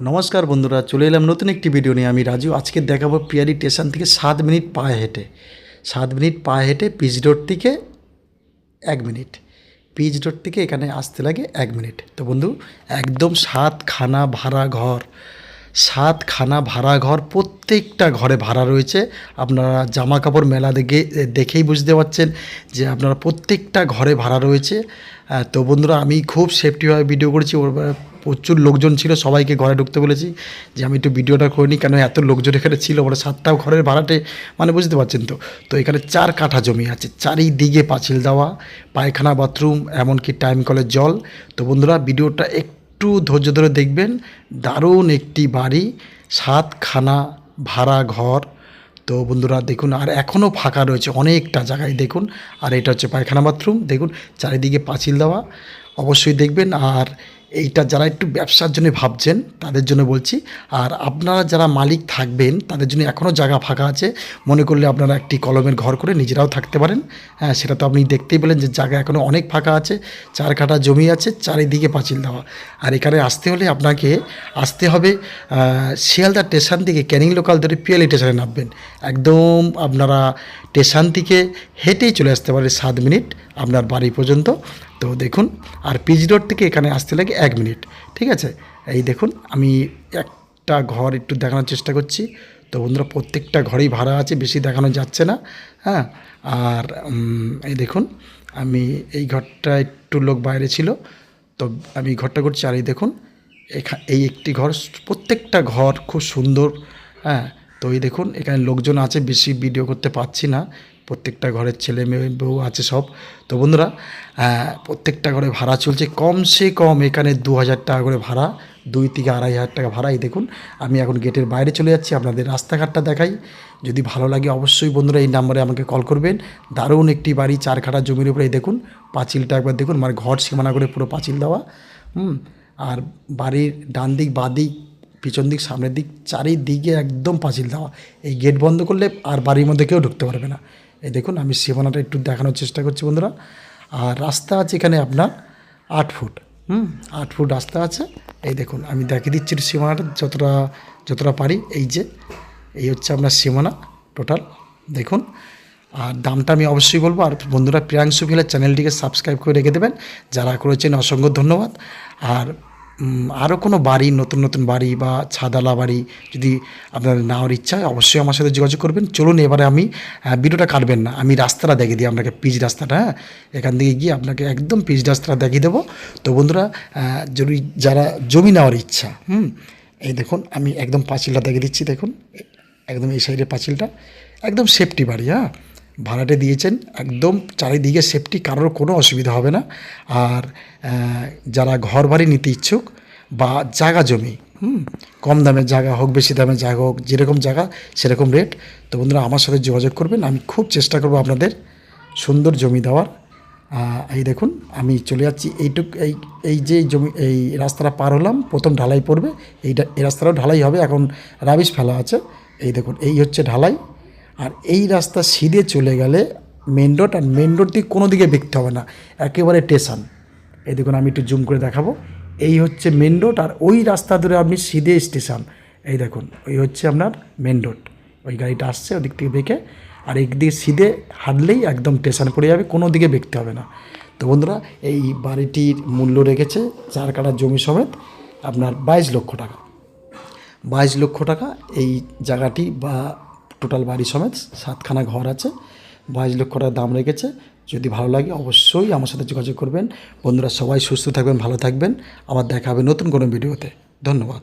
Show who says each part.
Speaker 1: নমস্কার বন্ধুরা, চলে এলাম নতুন একটি ভিডিও নিয়ে। আমি রাজু। আজকে দেখাবো পিয়ারি স্টেশন থেকে 7 মিনিট পায়ে হেঁটে 7 মিনিট পায়ে হেঁটে পিচ রোড থেকে 1 মিনিট, পিচ রোড থেকে এখানে আসতে লাগে 1 মিনিট। তো বন্ধু, একদম 7খানা ভাড়া ঘর, 7খানা ভাড়া ঘর, প্রত্যেকটা ঘরে ভাড়া রয়েছে। আপনারা জামা কাপড় মেলা দেখেই বুঝতে পারছেন যে আপনারা প্রত্যেকটা ঘরে ভাড়া রয়েছে। তো বন্ধুরা, আমি খুব সেফটিভাবে ভিডিও করেছি। প্রচুর লোকজন ছিল, সবাইকে ঘরে ঢুকতে বলেছি যে আমি একটু ভিডিওটা করিনি, কেন এত লোকজন এখানে ছিল। মানে 7টা ঘরের ভাড়াটে, মানে বুঝতে পারছেন তো। তো এখানে 4 কাঠা জমি আছে, চারিদিকে পাঁচিল দেওয়া, পায়খানা, বাথরুম, এমনকি টাইম কলের জল। তো বন্ধুরা, ভিডিওটা একটু ধৈর্য ধরে দেখবেন। দারুণ একটি বাড়ি, 7খানা ভাড়া ঘর। তো বন্ধুরা দেখুন, আর এখনও ফাঁকা রয়েছে অনেকটা জায়গায়, দেখুন। আর এটা হচ্ছে পায়খানা, বাথরুম, দেখুন চারিদিকে পাঁচিল দেওয়া। অবশ্যই দেখবেন। আর এইটা যারা একটু ব্যবসার জন্য ভাবছেন তাদের জন্য বলছি। আর আপনারা যারা মালিক থাকবেন তাদের জন্য এখনও জায়গা ফাঁকা আছে। মনে করলে আপনারা একটি কলমের ঘর করে নিজেরাও থাকতে পারেন। হ্যাঁ, সেটা তো আপনি দেখতেই পেলেন যে জায়গা এখনও অনেক ফাঁকা আছে। 4 কাঠা জমি আছে, চারিদিকে পাঁচিল দেওয়া। আর এখানে আসতে হলে আপনাকে আসতে হবে শিয়ালদা স্টেশন থেকে ক্যানিং লোকাল ধরে পিয়ালি স্টেশনে নামবেন। একদম আপনারা স্টেশন থেকে হেঁটেই চলে আসতে পারে 7 মিনিট আপনার বাড়ি পর্যন্ত। তো দেখুন, আর পিচ রোড থেকে এখানে আসতে লাগে 1 মিনিট। ঠিক আছে, এই দেখুন আমি একটা ঘর একটু দেখানোর চেষ্টা করছি। তো বন্ধুরা, প্রত্যেকটা ঘরেই ভাড়া আছে, বেশি দেখানো যাচ্ছে না। হ্যাঁ, আর এই দেখুন, আমি এই ঘরটা একটু লোক বাইরে ছিল, তো আমি ঘরটা করছি। আর এই দেখুন, এই একটি ঘর, প্রত্যেকটা ঘর খুব সুন্দর। হ্যাঁ, তো এই দেখুন এখানে লোকজন আছে, বেশি ভিডিও করতে পারছি না। প্রত্যেকটা ঘরের ছেলে মেয়ে বউ আছে সব। তো বন্ধুরা, প্রত্যেকটা ঘরে ভাড়া চলছে কমসে কম এখানে 2000 টাকা করে ভাড়া, 2 থেকে 2500 টাকা ভাড়া। এই দেখুন, আমি এখন গেটের বাইরে চলে যাচ্ছি, আপনাদের রাস্তাঘাটটা দেখাই। যদি ভালো লাগে অবশ্যই বন্ধুরা এই নাম্বারে আমাকে কল করবেন। দারুণ একটি বাড়ি, 4 কাঠা জমির উপরে। এই দেখুন পাঁচিলটা একবার দেখুন, মানে ঘর সীমানা করে পুরো পাঁচিল দেওয়া। আর বাড়ির ডান দিক, বাঁ দিক, পিছন দিক, সামনের দিক, চারিদিকে একদম পাঁচিল দেওয়া। এই গেট বন্ধ করলে আর বাড়ির মধ্যে কেউ ঢুকতে পারবে না। এই দেখুন, আমি সীমানাটা একটু দেখানোর চেষ্টা করছি বন্ধুরা। আর রাস্তা আছে এখানে আপনার 8 ফুট, 8 ফুট রাস্তা আছে। এই দেখুন, আমি দেখিয়ে দিচ্ছি সীমানাটা যতটা পারি। এই হচ্ছে আপনার সীমানা টোটাল, দেখুন। আর দামটা আমি অবশ্যই বলবো। আর বন্ধুরা, প্রিয়াংশু ভিলেজ চ্যানেলটিকে সাবস্ক্রাইব করে রেখে দেবেন, যারা করেছেন অসংখ্য ধন্যবাদ। আর আরও কোনো বাড়ি, নতুন নতুন বাড়ি বা ছাদালা বাড়ি যদি আপনাদের নেওয়ার ইচ্ছা হয় অবশ্যই আমার সাথে যোগাযোগ করবেন। চলুন এবারে আমি ভিডিওটা কাটবেন না, আমি রাস্তাটা দেখিয়ে দিই আপনাকে, পিচ রাস্তাটা। হ্যাঁ, এখান থেকে গিয়ে আপনাকে একদম পিচ রাস্তাটা দেখিয়ে দেবো। তো বন্ধুরা, যদি যারা জমি নেওয়ার ইচ্ছা, এই দেখুন আমি একদম পাঁচিলটা দেখিয়ে দিচ্ছি। দেখুন একদম এই সাইডের পাঁচিলটা, একদম সেফটি বাড়ি। হ্যাঁ, ভাড়াটে দিয়েছেন, একদম চারিদিকে সেফটি, কারোর কোনো অসুবিধা হবে না। আর যারা ঘর বাড়ি নিতে ইচ্ছুক বা জায়গা জমি, কম দামের জায়গা হোক, বেশি দামের জায়গা হোক, যেরকম জায়গা সেরকম রেট। তো বন্ধুরা, আমার সাথে যোগাযোগ করবেন, আমি খুব চেষ্টা করব আপনাদের সুন্দর জমি দেওয়ার। এই দেখুন, আমি চলে যাচ্ছি এই যে জমি, এই রাস্তাটা পার হলাম, প্রথম ঢালাই পড়বে। এই রাস্তাটাও ঢালাই হবে, এখন রাবিশ ফেলা আছে। এই দেখুন, এই হচ্ছে ঢালাই। আর এই রাস্তা সিধে চলে গেলে মেন রোড, আর মেন রোড দিয়ে কোনো দিকে দেখতে হবে না, একেবারে স্টেশন। এই দেখুন, আমি একটু জুম করে দেখাবো। এই হচ্ছে মেন রোড, আর ওই রাস্তা ধরে আপনি সিধে স্টেশন। এই দেখুন, ওই হচ্ছে আপনার মেন রোড। ওই গাড়িটা আসছে ওদিক থেকে বেঁকে, আর একদিকে সিধে হাঁটলেই একদম স্টেশন পড়ে যাবে, কোনো দিকে দেখতে হবে না। তো বন্ধুরা, এই বাড়িটির মূল্য রেখেছে 4 কাঠা জমি সমেত আপনার 22 লক্ষ টাকা। 22 লক্ষ টাকা এই জায়গাটি, বা টোটাল বাড়ি সমেত 7খানা ঘর আছে, 22 লক্ষ টাকা দাম রেখেছে। যদি ভালো লাগে অবশ্যই আমার সাথে যোগাযোগ করবেন। বন্ধুরা, সবাই সুস্থ থাকবেন, ভালো থাকবেন। আবার দেখা হবে নতুন কোনো ভিডিওতে। ধন্যবাদ।